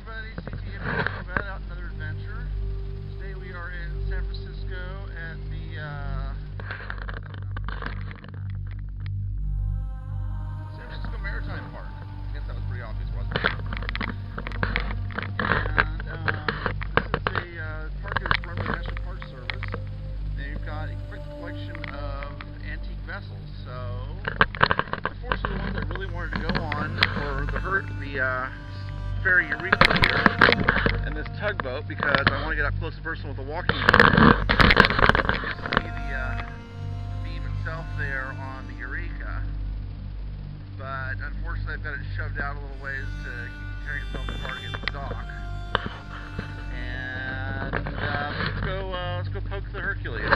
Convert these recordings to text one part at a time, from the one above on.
everybody, CT here, out another adventure. Today we are in San Francisco at the San Francisco Maritime Park. I guess that was pretty obvious, wasn't it? And this is a park that's run by the National Park Service. They've got quite a collection of antique vessels. So, unfortunately, the ones I really wanted to go on were the ferry Eureka here and this tugboat, because I want to get up close and personal with the walking boat. You can see the beam itself there on the Eureka, but unfortunately I've got it shoved out a little ways to keep tearing itself apart against the dock. And let's go poke the Hercules.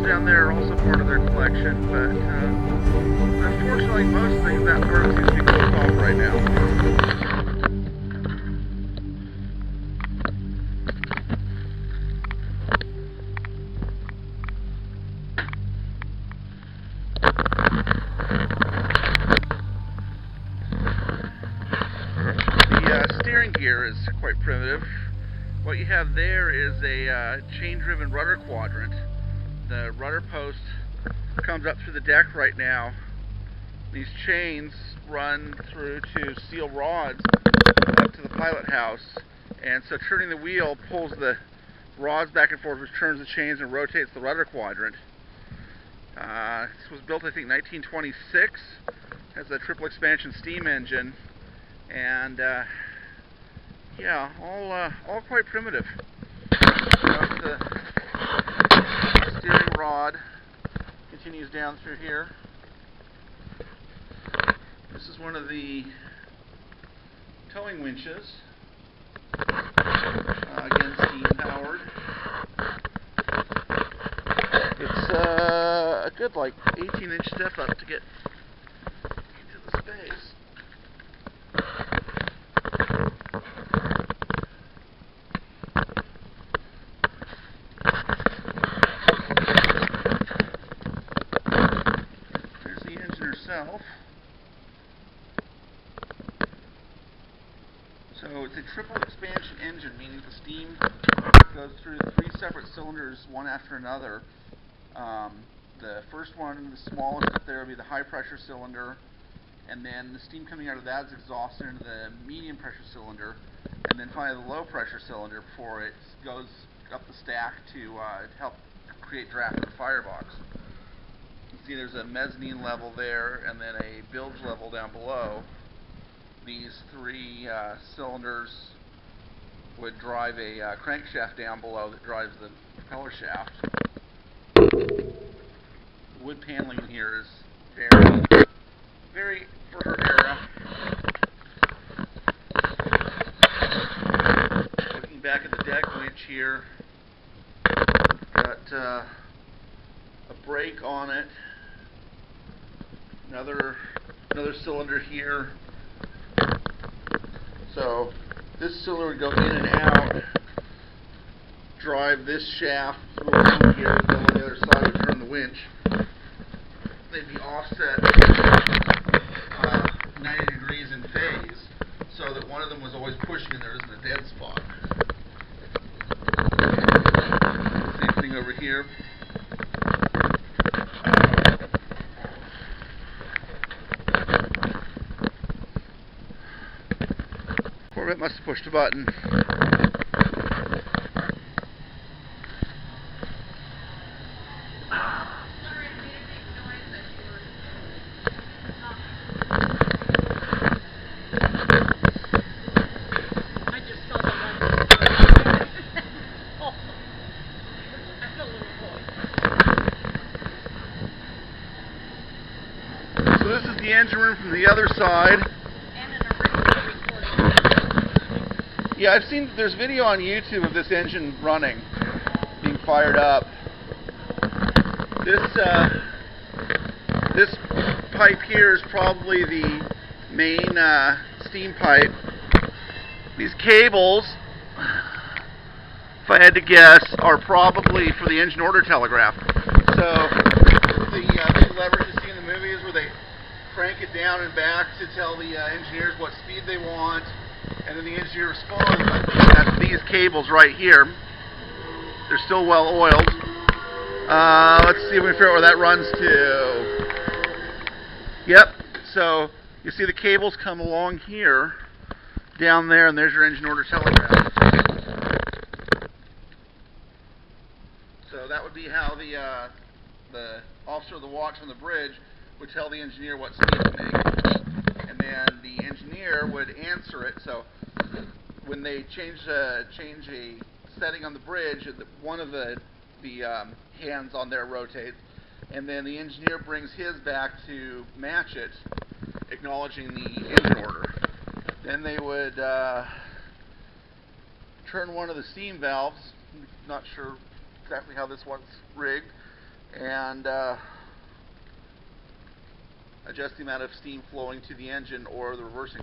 Down there are also part of their collection, but unfortunately most things that park seems to be closed off right now. The steering gear is quite primitive. What you have there is a chain-driven rudder quadrant. The rudder post comes up through the deck right now. These chains run through to steel rods up to the pilot house, and so turning the wheel pulls the rods back and forth, which turns the chains and rotates the rudder quadrant. This was built, I think, 1926. Has a triple expansion steam engine, and yeah, all quite primitive. The steering rod continues down through here. This is one of the towing winches, again steam powered. It's a good 18-inch step up to get into the space. So it's a triple expansion engine, meaning the steam goes through 3 separate cylinders, one after another. The first one, the smallest up there, will be the high pressure cylinder, and then the steam coming out of that is exhausted into the medium pressure cylinder, and then finally the low pressure cylinder before it goes up the stack to help create draft in the firebox. You can see there's a mezzanine level there, and then a bilge level down below. These 3 cylinders would drive a crankshaft down below that drives the propeller shaft. The wood paneling in here is very for her era. Looking back at the deck winch here, got a brake on it. Another cylinder here. So this cylinder would go in and out, drive this shaft through here, and then on the other side would turn the winch. They'd be offset 90 degrees in phase, so that one of them was always pushing and there isn't a dead spot. Same thing over here. Corvette must have pushed a button. the engine room from the other side. Yeah, I've seen, there's video on YouTube of this engine running, being fired up. This pipe here is probably the main steam pipe. These cables, if I had to guess, are probably for the engine order telegraph. So the big levers you see in the movies where they crank it down and back to tell the engineers what speed they want, and then the engineer responds. That's these cables right here. They're still well oiled. Let's see if we can figure out where that runs to. Yep, so you see the cables come along here, down there, and there's your engine order telegraph. So that would be how the officer of the watch on the bridge would tell the engineer what speed to make. And then the engineer would answer it. So when they change a setting on the bridge, one of the hands on there rotates, and then the engineer brings his back to match it, acknowledging the engine order. Then they would turn one of the steam valves, not sure exactly how this one's rigged, and adjust the amount of steam flowing to the engine or the reversing.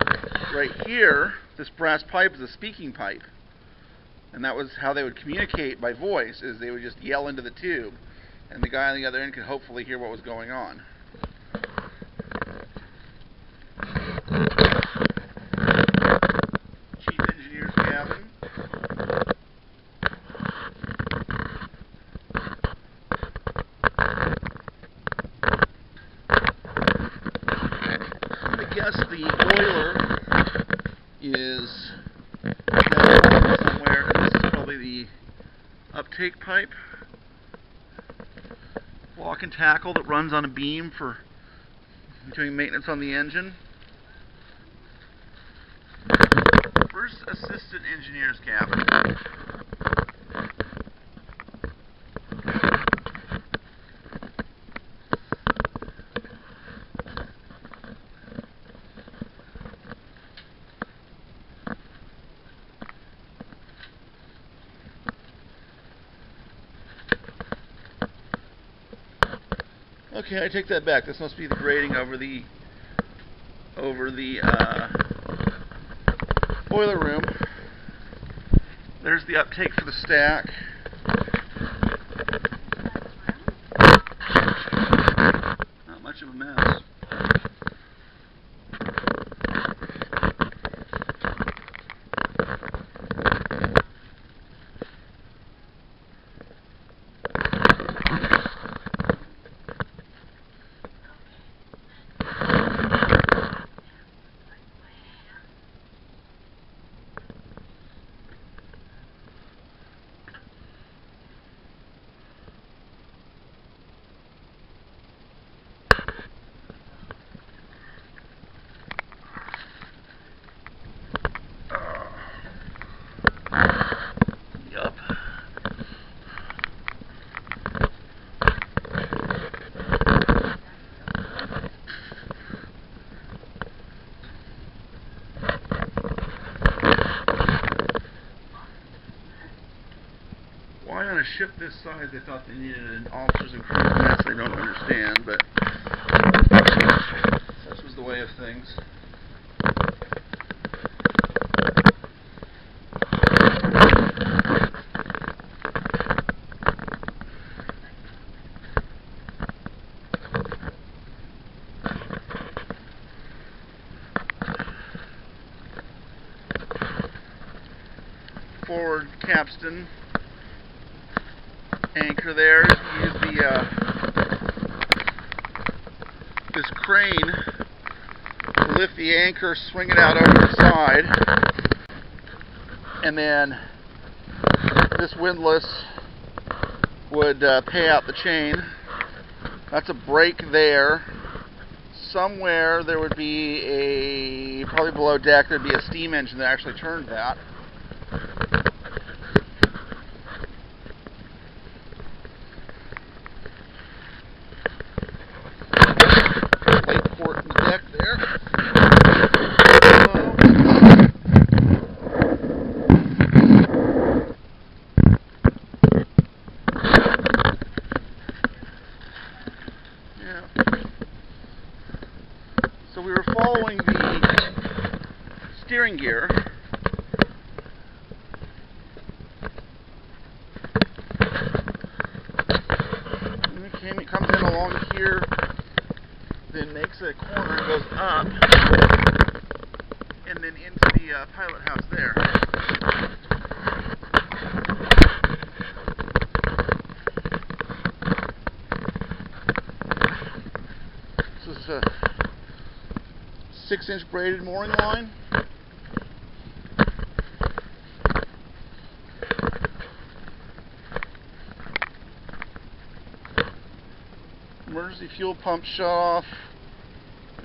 Right here, this brass pipe is a speaking pipe, and that was how they would communicate by voice, is they would just yell into the tube, and the guy on the other end could hopefully hear what was going on. Chief engineer's cabin. I guess the oiler is down somewhere, and this is probably the uptake pipe. Lock and tackle that runs on a beam for doing maintenance on the engine. First assistant engineer's cabin. Okay, I take that back. This must be the grating over the boiler room. There's the uptake for the stack. Not much of a mess. Why on a ship this size they thought they needed an officers and crew mess, I don't understand, but such was the way of things. Forward capstan anchor there. Use this crane to lift the anchor, swing it out over the side, and then this windlass would pay out the chain. That's a brake there. Somewhere there would be probably below deck, there'd be a steam engine that actually turned that. Plate port in the deck So we were following the steering gear. And it comes in along here, then makes a corner and goes up, and then into the pilot house there. This is a 6-inch braided mooring line. Emergency fuel pump shut off,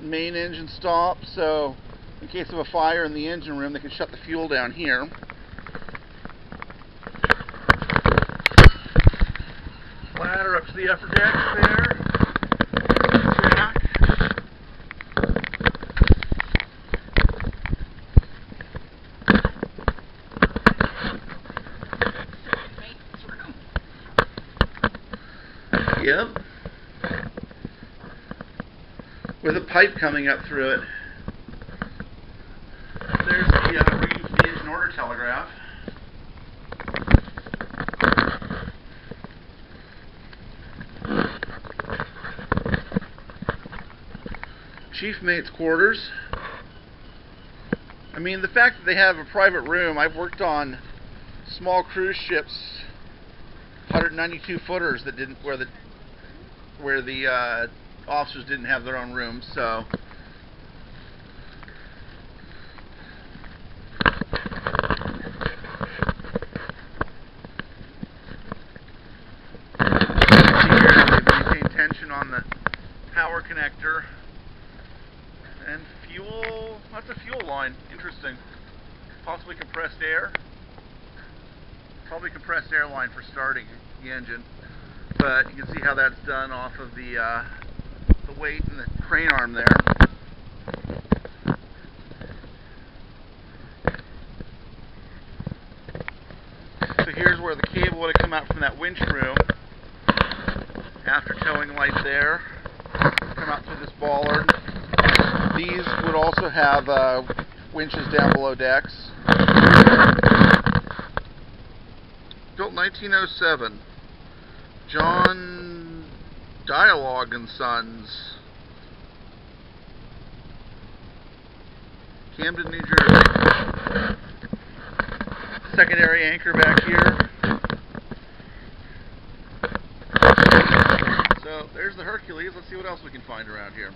main engine stop, so in case of a fire in the engine room they can shut the fuel down here. Ladder up to the upper deck there. Jack. Yep. With a pipe coming up through it. There's the reading for the engine order telegraph. Chief mate's quarters. I mean, the fact that they have a private room, I've worked on small cruise ships, 192 footers that didn't, where the officers didn't have their own rooms, so here they maintain tension on the power connector. And fuel, that's a fuel line, interesting. Possibly compressed air. Probably compressed air line for starting the engine. But you can see how that's done off of the weight and the crane arm there. So here's where the cable would have come out from that winch room after towing light there. Come out through this bollard. These would also have winches down below decks. Built 1907. John Dialogue and Sons. Camden, New Jersey. Secondary anchor back here. So there's the Hercules. Let's see what else we can find around here.